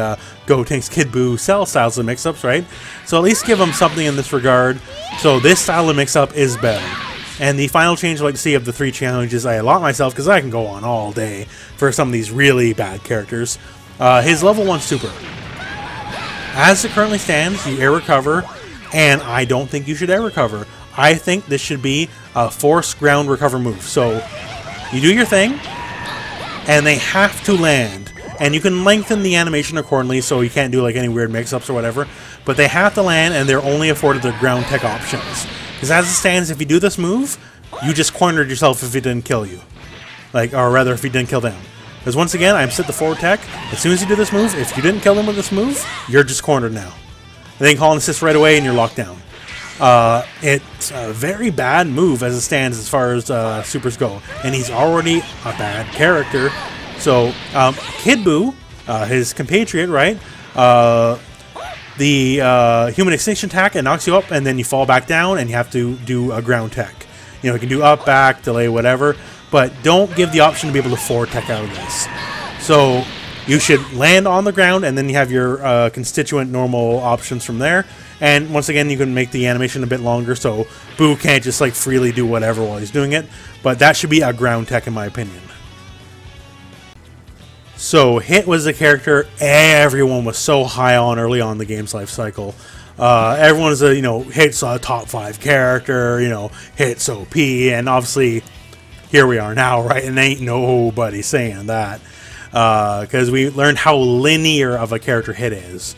Gotenks, Kid Buu, Cell styles of mix-ups, right? So at least give him something in this regard. So this style of mix-up is better. And the final change I'd like to see of the three challenges I allot myself, because I can go on all day for some of these really bad characters. His level 1 super. As it currently stands, you air recover, and I don't think you should air recover. I think this should be a force ground recover move. So you do your thing, and they have to land. And you can lengthen the animation accordingly, so you can't do like any weird mix-ups or whatever. But they have to land, and they're only afforded the ground tech options. Because as it stands, if you do this move, you just cornered yourself if it didn't kill you. Like, or rather, if he didn't kill them. Because once again, I'm set the forward tech. As soon as you do this move, if you didn't kill them with this move, you're just cornered now. And then you call an assist right away, and you're locked down. It's a very bad move as it stands as far as supers go. And he's already a bad character. So, Kid Buu, his compatriot, right? The human extinction attack, it knocks you up, and then you fall back down, and you have to do a ground tech. You know, you can do up, back, delay, whatever, but don't give the option to be able to forward tech out of this. So you should land on the ground, and then you have your constituent normal options from there. And once again, you can make the animation a bit longer, so Buu can't just like freely do whatever while he's doing it. But that should be a ground tech, in my opinion. So Hit was a character everyone was so high on early on in the game's life cycle. Everyone was Hit's a top 5 character, Hit's OP, and obviously here we are now, right? And ain't nobody saying that, because we learned how linear of a character Hit is.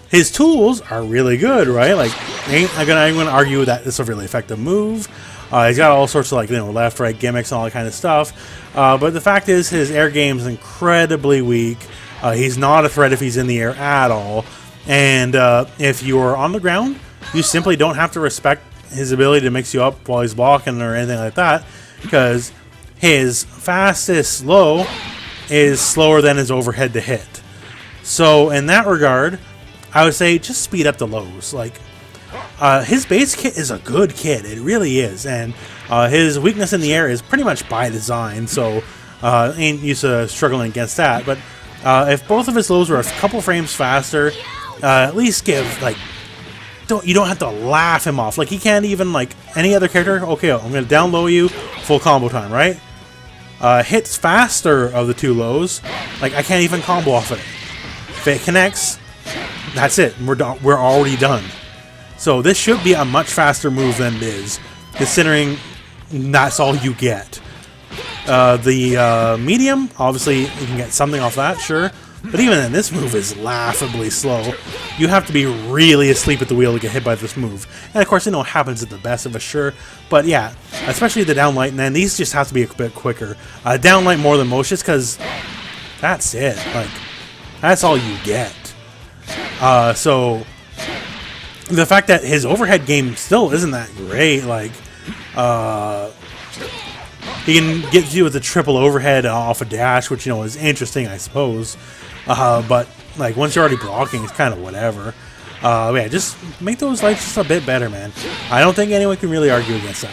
His tools are really good, right? Like, I'm gonna argue that it's a really effective move. He's got all sorts of like, you know, left, right gimmicks and all that kind of stuff. But the fact is, his air game is incredibly weak. He's not a threat if he's in the air at all. And if you're on the ground, you simply don't have to respect his ability to mix you up while he's blocking or anything like that, because his fastest slow is slower than his overhead to hit. So in that regard, I would say just speed up the lows. Like, his base kit is a good kit, it really is, and his weakness in the air is pretty much by design, so ain't used to struggling against that. But if both of his lows were a couple frames faster, at least give, like, you don't have to laugh him off. Like, he can't even, like any other character, okay, I'm going to down low you, full combo time, right? Hits faster of the two lows, like, I can't even combo off it. If it connects, that's it, we're already done. So this should be a much faster move than it is, considering that's all you get. The medium, obviously you can get something off that, sure, but even then, this move is laughably slow. You have to be really asleep at the wheel to get hit by this move. And of course, you know, it happens at the best of us, sure. But yeah, especially the downlight, and then these just have to be a bit quicker. Downlight more than most, just because that's it. Like, that's all you get. So the fact that his overhead game still isn't that great, like, he can get you with a triple overhead off a dash, which, you know, is interesting, I suppose. But, like, once you're already blocking, it's kind of whatever. Yeah, just make those lights just a bit better, man. I don't think anyone can really argue against that.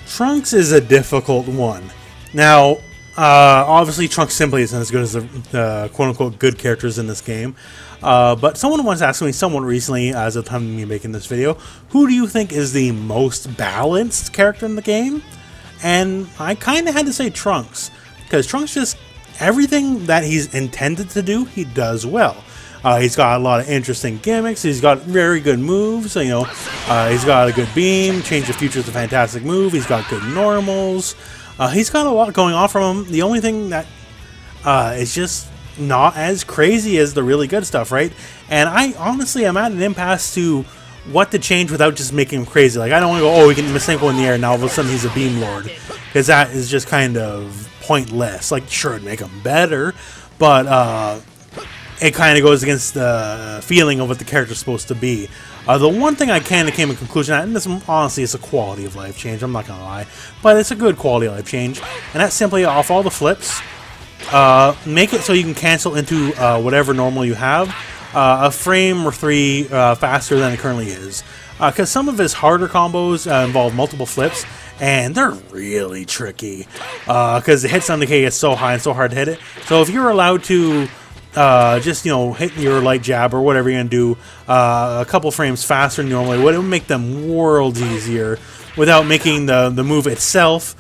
Trunks is a difficult one. Now, obviously, Trunks simply isn't as good as the quote-unquote good characters in this game. But someone once asked me somewhat recently, as of the time of me making this video, who do you think is the most balanced character in the game? And I kind of had to say Trunks, because Trunks just, everything that he's intended to do, he does well. He's got a lot of interesting gimmicks, he's got very good moves, you know, he's got a good beam, Change of Future is a fantastic move, he's got good normals, he's got a lot going on from him. The only thing that is just not as crazy as the really good stuff, right? And I honestly am at an impasse to what to change without just making him crazy. Like, I don't want to go, oh, he can Masenko in the air, and now all of a sudden he's a beam lord, because that is just kind of pointless. Like, sure, it'd make him better, but it kind of goes against the feeling of what the character's supposed to be. The one thing I kind of came to a conclusion at, and this honestly is a quality of life change, I'm not gonna lie, but it's a good quality of life change, and that's simply off all the flips. Make it so you can cancel into whatever normal you have a frame or three faster than it currently is, because some of his harder combos involve multiple flips, and they're really tricky because the hit stun decay is so high and so hard to hit it. So if you're allowed to just, you know, hit your light jab or whatever you're gonna do a couple frames faster than normally, it would make them worlds easier without making the move itself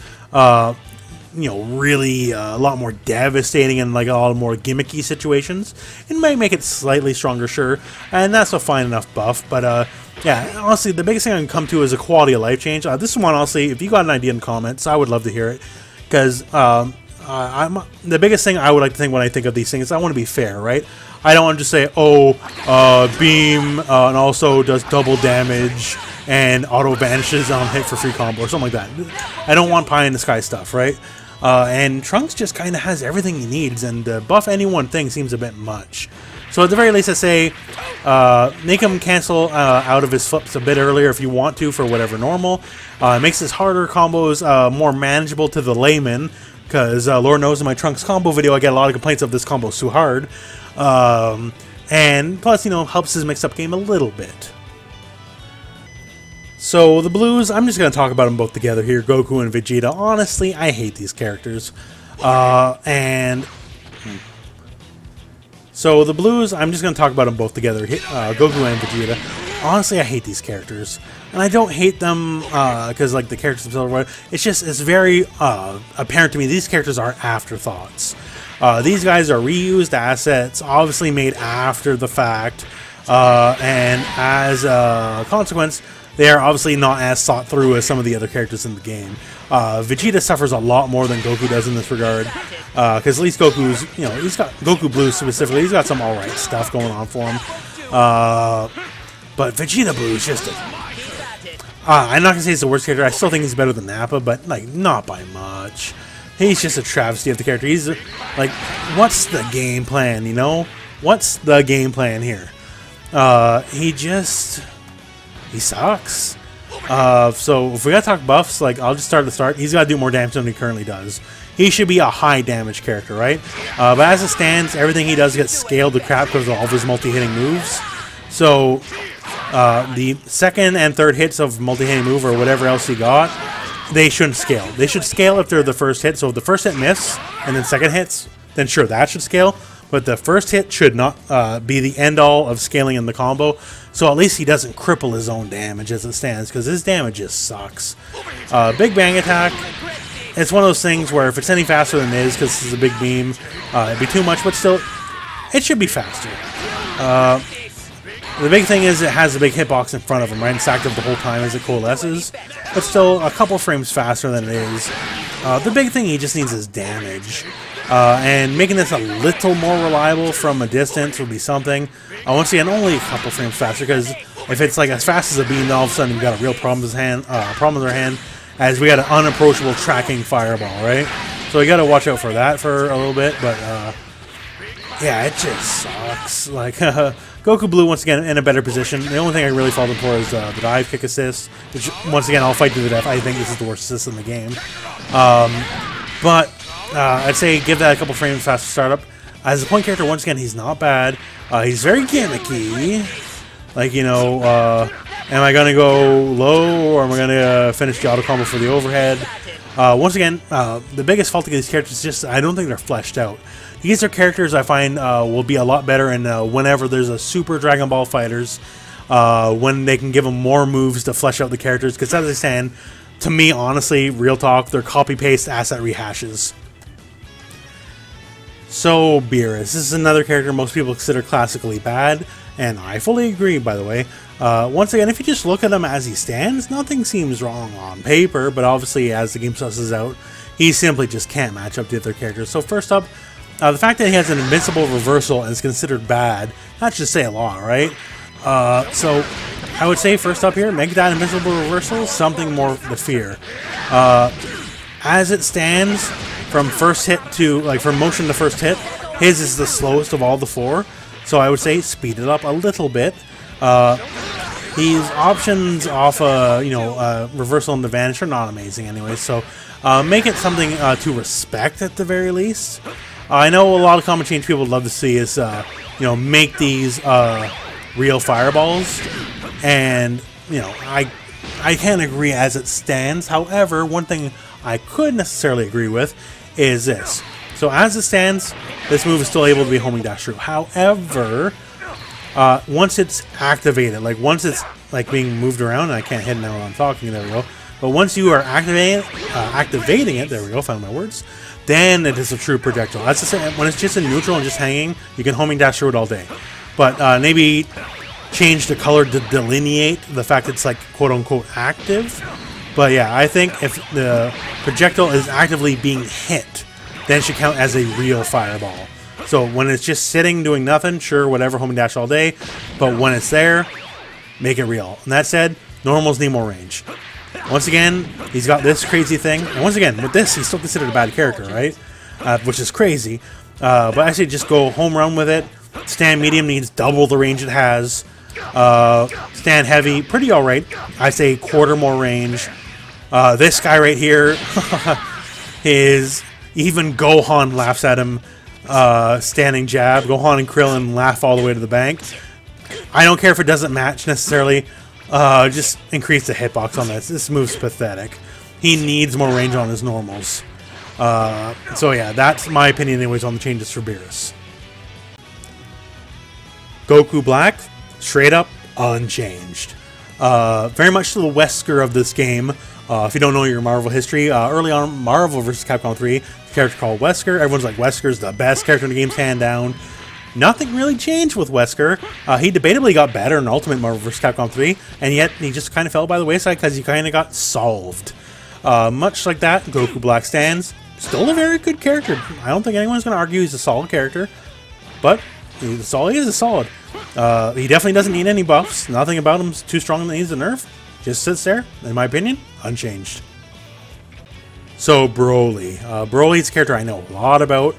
you know, really a lot more devastating and like a lot more gimmicky situations. It might make it slightly stronger, sure, and that's a fine enough buff, but yeah, honestly, the biggest thing I can come to is a quality of life change. This one, honestly, if you got an idea in the comments, I would love to hear it, because the biggest thing I would like to think when I think of these things, I want to be fair, right? I don't want to just say, oh, beam and also does double damage and auto vanishes on hit for free combo or something like that. I don't want pie in the sky stuff, right? And Trunks just kind of has everything he needs, and buff any one thing seems a bit much. So at the very least, I say make him cancel out of his flips a bit earlier if you want to for whatever normal. It makes his harder combos more manageable to the layman, because Lord knows in my Trunks combo video I get a lot of complaints of this combo's too hard. And plus, you know, helps his mix-up game a little bit. So the blues, I'm just going to talk about them both together here, Goku and Vegeta. Honestly, I hate these characters. So the blues, I'm just going to talk about them both together, Goku and Vegeta. Honestly, I hate these characters. And I don't hate them because, like, the characters themselves, it's just, it's very apparent to me these characters are afterthoughts. These guys are reused assets, obviously made after the fact, and as a consequence, they are obviously not as thought through as some of the other characters in the game. Vegeta suffers a lot more than Goku does in this regard, because at least Goku's, you know, he's got Goku Blue specifically. He's got some alright stuff going on for him. But Vegeta Blue is just a... I'm not going to say he's the worst character. I still think he's better than Nappa, but, like, not by much. He's just a travesty of the character. He's, like, what's the game plan, you know? What's the game plan here? He sucks. So if we gotta talk buffs, like, I'll just start at the start. He's gotta do more damage than he currently does. He should be a high damage character, right? But as it stands, everything he does gets scaled to crap because of all of his multi-hitting moves. So the second and third hits of multi-hitting move or whatever else he got, they shouldn't scale. They should scale if they're the first hit. So if the first hit miss and then second hits, then sure, that should scale. But the first hit should not be the end-all of scaling in the combo. So at least he doesn't cripple his own damage as it stands, because his damage just sucks. Big Bang Attack, it's one of those things where if it's any faster than it is, because this is a big beam, it'd be too much, but still, it should be faster. The big thing is it has a big hitbox in front of him, right? It's active the whole time as it coalesces, but still a couple frames faster than it is. The big thing he just needs is damage. And making this a little more reliable from a distance would be something. Once again, only a couple frames faster, because if it's like as fast as a beam, then all of a sudden you've got a real problem with their hand, as we got an unapproachable tracking fireball, right? So you got to watch out for that for a little bit, but yeah, it just sucks. Like Goku Blue once again in a better position. The only thing I really fault him for is the dive kick assist, which once again I'll fight to the death. I think this is the worst assist in the game, but. I'd say give that a couple frames faster startup. As a point character, once again, he's not bad. He's very gimmicky. Like, you know, am I going to go low or am I going to finish the auto combo for the overhead? Once again, the biggest fault of these characters is just I don't think they're fleshed out. These are characters I find will be a lot better in whenever there's a Super Dragon Ball FighterZ, when they can give them more moves to flesh out the characters. Because as they stand, to me, honestly, real talk, they're copy-paste asset rehashes. So, Beerus. This is another character most people consider classically bad, and I fully agree, by the way. Once again, if you just look at him as he stands, nothing seems wrong on paper, but obviously as the game susses out, he simply just can't match up to other characters. So first up, the fact that he has an invincible reversal and is considered bad, that should say a lot, right? So, I would say first up here, make that invincible reversal something more to fear. As it stands, from first hit to, like, from motion to first hit, his is the slowest of all the four. So I would say speed it up a little bit. His options off, reversal and the vanish are not amazing anyway. So make it something to respect at the very least. I know a lot of common change people would love to see is, make these real fireballs. And, I can't agree as it stands. However, one thing I could necessarily agree with is this. So as it stands, this move is still able to be homing dash through. However, once it's activated, like once it's like being moved around, and I can't hit now while I'm talking, there we go. But once you are activating it, there we go, found my words, then it is a true projectile. That's the same, when it's just in neutral and just hanging, you can homing dash through it all day. But maybe change the color to delineate the fact it's like quote-unquote active. But yeah, I think if the projectile is actively being hit, then it should count as a real fireball. So when it's just sitting doing nothing, sure, whatever, homing dash all day. But when it's there, make it real. And that said, normals need more range. Once again, he's got this crazy thing. And once again, with this, he's still considered a bad character, right? Which is crazy. But actually, just go home run with it. Stand medium needs double the range it has. Stand heavy, pretty alright. I say quarter more range. This guy right here is... Even Gohan laughs at him. Standing jab. Gohan and Krillin laugh all the way to the bank. I don't care if it doesn't match necessarily. Just increase the hitbox on this. This move's pathetic. He needs more range on his normals. So yeah, that's my opinion anyways on the changes for Beerus. Goku Black, straight up unchanged. Very much to the Wesker of this game. If you don't know your Marvel history, early on Marvel vs. Capcom 3, a character called Wesker. Everyone's like, Wesker's the best character in the game's hand down. Nothing really changed with Wesker. He debatably got better in Ultimate Marvel vs. Capcom 3, and yet he just kind of fell by the wayside because he kind of got solved. Much like that, Goku Black stands. Still a very good character. I don't think anyone's going to argue he's a solid character, but that's all he is solid. He definitely doesn't need any buffs. Nothing about him's too strong that needs a nerf. Just sits there, in my opinion, unchanged. So Broly. Broly's a character I know a lot about.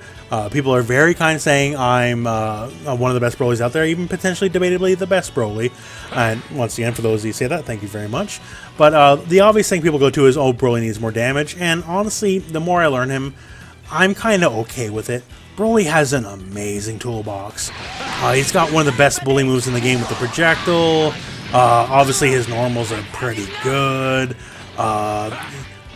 People are very kind saying I'm one of the best Brolys out there, even potentially debatably the best Broly. And once again, for those of you who say that, thank you very much. But the obvious thing people go to is, oh, Broly needs more damage. And honestly, the more I learn him, I'm kind of okay with it. Broly has an amazing toolbox. He's got one of the best bully moves in the game with the projectile. Obviously, his normals are pretty good.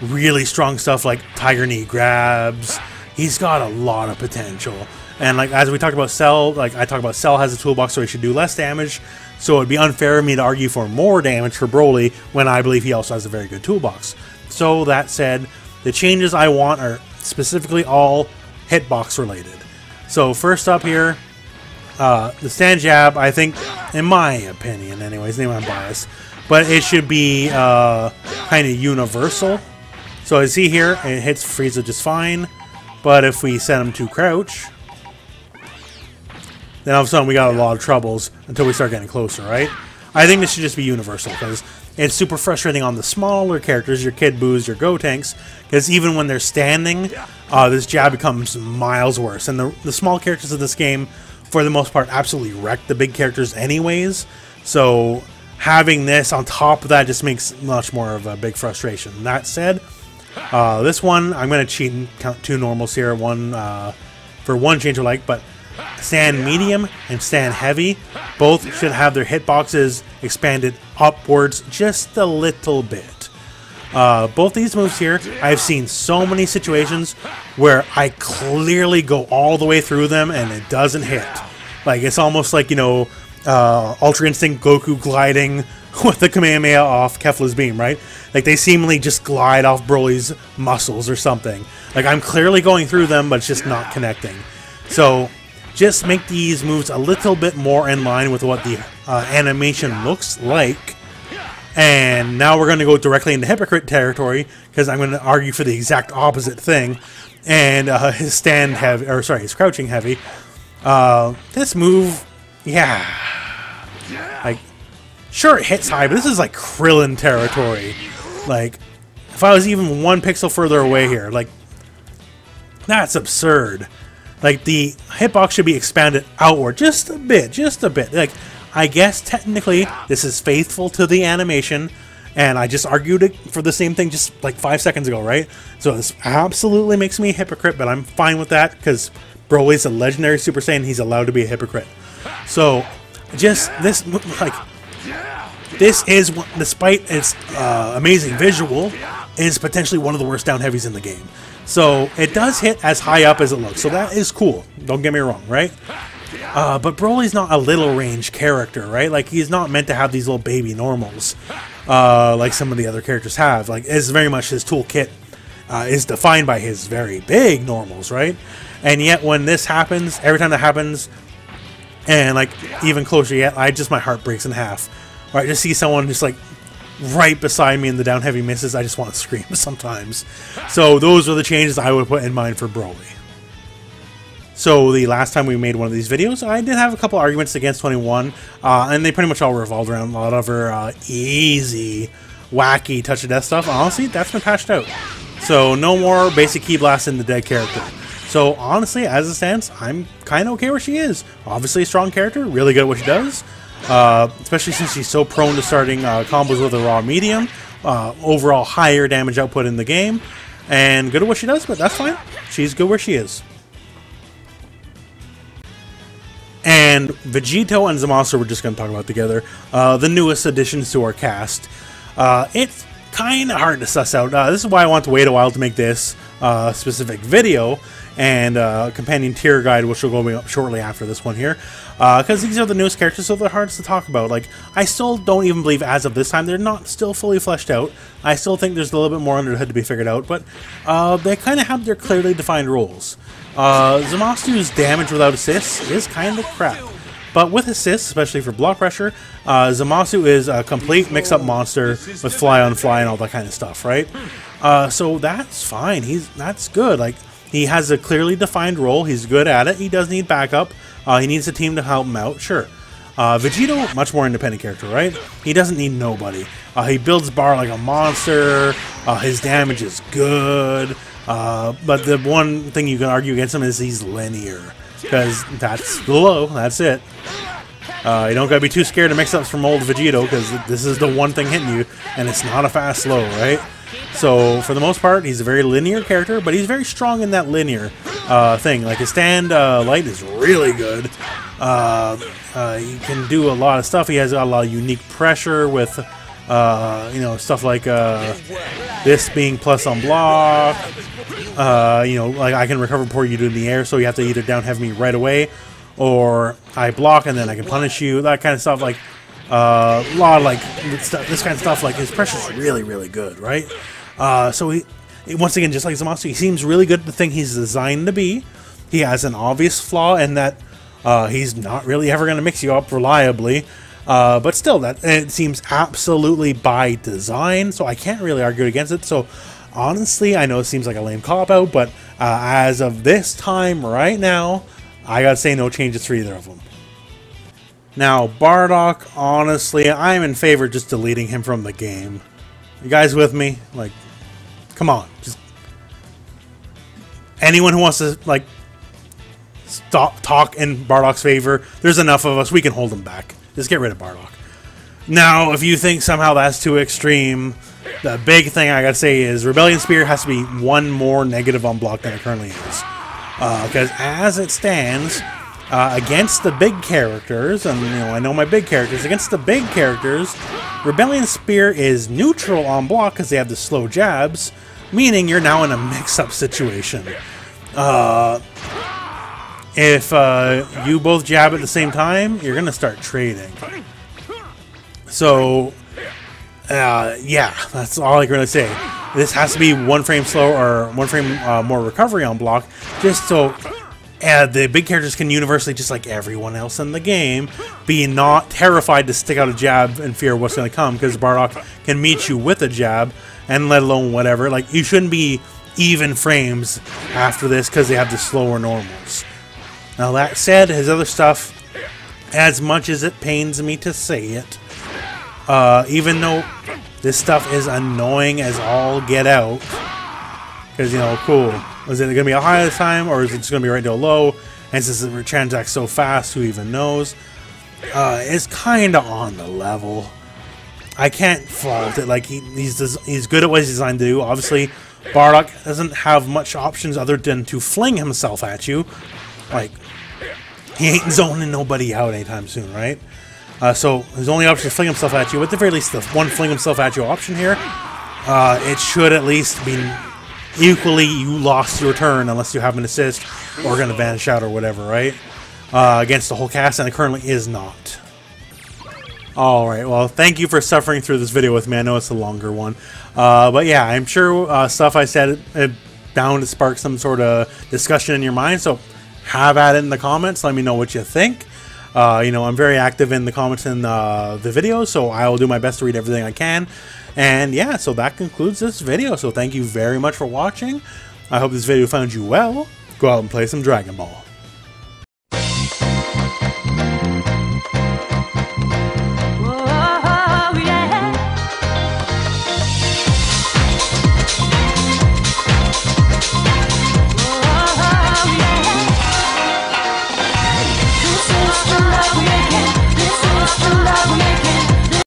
Really strong stuff like Tiger Knee grabs. He's got a lot of potential. And like as we talked about Cell, like I talked about Cell has a toolbox so he should do less damage. So it'd be unfair of me to argue for more damage for Broly when I believe he also has a very good toolbox. So that said, the changes I want are specifically all hitbox related. So first up here, the stand jab, I think, in my opinion anyways, maybe I'm biased, but it should be kind of universal. So as you see here, it hits Frieza just fine. But if we set him to crouch, then all of a sudden we got a lot of troubles until we start getting closer, right? I think this should just be universal because it's super frustrating on the smaller characters, your Kid Boos, your Gotenks, because even when they're standing, this jab becomes miles worse. And the small characters of this game, for the most part, absolutely wreck the big characters anyways. So having this on top of that just makes much more of a big frustration. That said, this one, I'm going to cheat and count two normals here. One for one change I like, but stand medium and stand heavy both should have their hitboxes expanded upwards just a little bit. Both these moves here, I've seen so many situations where I clearly go all the way through them and it doesn't hit. Like it's almost like, you know, Ultra Instinct Goku gliding with the Kamehameha off Kefla's beam, right? Like they seemingly just glide off Broly's muscles or something. Like I'm clearly going through them, but it's just not connecting. So just make these moves a little bit more in line with what the animation looks like. And now we're going to go directly into hypocrite territory because I'm going to argue for the exact opposite thing. And his stand heavy, or sorry, his crouching heavy. This move, yeah, like sure it hits high, but this is like Krillin territory. Like if I was even one pixel further away here, like that's absurd. Like the hitbox should be expanded outward just a bit, Like I guess technically this is faithful to the animation, and I just argued it for the same thing just like 5 seconds ago, right? So this absolutely makes me a hypocrite, but I'm fine with that because Broly's a legendary Super Saiyan. He's allowed to be a hypocrite. So just this, like, this is, despite its amazing visual, is potentially one of the worst down heavies in the game. So it does hit as high up as it looks. So that is cool. Don't get me wrong, right? But Broly's not a little range character, right? Like he's not meant to have these little baby normals like some of the other characters have. Like it's very much his toolkit is defined by his very big normals, right? And yet when this happens, every time that happens, and like even closer yet, my heart breaks in half. Or I just see someone just like right beside me and the down heavy misses, I just want to scream sometimes. So those are the changes I would put in mind for Broly. So the last time we made one of these videos, I did have a couple arguments against 21, and they pretty much all revolved around a lot of her easy, wacky touch of death stuff. Honestly, that's been patched out. So no more basic key blast in the dead character. So honestly, as it stands, I'm kind of okay where she is. Obviously a strong character, really good at what she does. Especially since she's so prone to starting combos with a raw medium. Overall higher damage output in the game. And good at what she does, but that's fine. She's good where she is. And Vegito and Zamasu we're just going to talk about together. The newest additions to our cast. It's kind of hard to suss out. This is why I want to wait a while to make this specific video. And companion tier guide, which will go up shortly after this one here. Because these are the newest characters, so they're hard to talk about. Like, I still don't even believe as of this time they're not still fully fleshed out. I still think there's a little bit more under the hood to be figured out, but they kind of have their clearly defined roles. Zamasu's damage without assists is kind of crap. But with assists, especially for block pressure, Zamasu is a complete mix-up monster with fly-on-fly and all that kind of stuff, right? So that's fine. That's good. Like, he has a clearly defined role. He's good at it. He does need backup. He needs a team to help him out, sure. Vegito, much more independent character, right? He doesn't need nobody. He builds bar like a monster. His damage is good. But the one thing you can argue against him is he's linear. Because that's the low, that's it. You don't gotta be too scared of mix-ups from old Vegito, because this is the one thing hitting you, and it's not a fast slow, right? So, for the most part, he's a very linear character, but he's very strong in that linear thing. Like, his stand light is really good. He can do a lot of stuff. He has got a lot of unique pressure with, you know, stuff like this being plus on block. You know, like I can recover before you do in the air, so you have to either down heavy me right away, or I block and then I can punish you. That kind of stuff. Like a lot of like this kind of stuff. Like his pressure is really, really good, right? So he once again, just like Zamasu, he seems really good at the thing he's designed to be. He has an obvious flaw in that he's not really ever going to mix you up reliably. But still, that it seems absolutely by design, so I can't really argue against it. So honestly, I know it seems like a lame cop-out, but as of this time right now, I gotta say no changes for either of them. Now, Bardock, honestly, I'm in favor of just deleting him from the game. You guys with me? Like, come on. Just anyone who wants to, like, stop talk in Bardock's favor, there's enough of us. We can hold him back. Just get rid of Bardock. Now, if you think somehow that's too extreme, the big thing I gotta say is Rebellion Spear has to be one more negative on block than it currently is. Because as it stands, against the big characters, and you know I know my big characters, against the big characters, Rebellion Spear is neutral on block because they have the slow jabs, meaning you're now in a mix-up situation. If you both jab at the same time, you're gonna start trading. So, yeah, that's all I can really say. This has to be one frame slow or one frame more recovery on block, just so the big characters can universally, just like everyone else in the game, be not terrified to stick out a jab and fear what's going to come, because Bardock can meet you with a jab, and let alone whatever. Like, you shouldn't be even frames after this because they have the slower normals. Now that said, his other stuff, as much as it pains me to say it, even though this stuff is annoying as all get out, because, you know, cool, is it going to be a high this time, or is it just going to be right to a low? And since it transacts so fast, who even knows? It's kind of on the level. I can't fault it. Like, he's good at what he's designed to do. Obviously, Bardock doesn't have much options other than to fling himself at you. Like, he ain't zoning nobody out anytime soon, right? So his only option is fling himself at you. At the very least, the one fling himself at you option here, it should at least be equally you lost your turn unless you have an assist or going to vanish out or whatever, right? Against the whole cast, and it currently is not. Alright, well, thank you for suffering through this video with me. I know it's a longer one. But yeah, I'm sure stuff I said is bound to spark some sort of discussion in your mind, so have at it in the comments. Let me know what you think. You know, I'm very active in the comments in the videos, so I will do my best to read everything I can. And yeah, so that concludes this video. So thank you very much for watching. I hope this video found you well. Go out and play some Dragon Ball.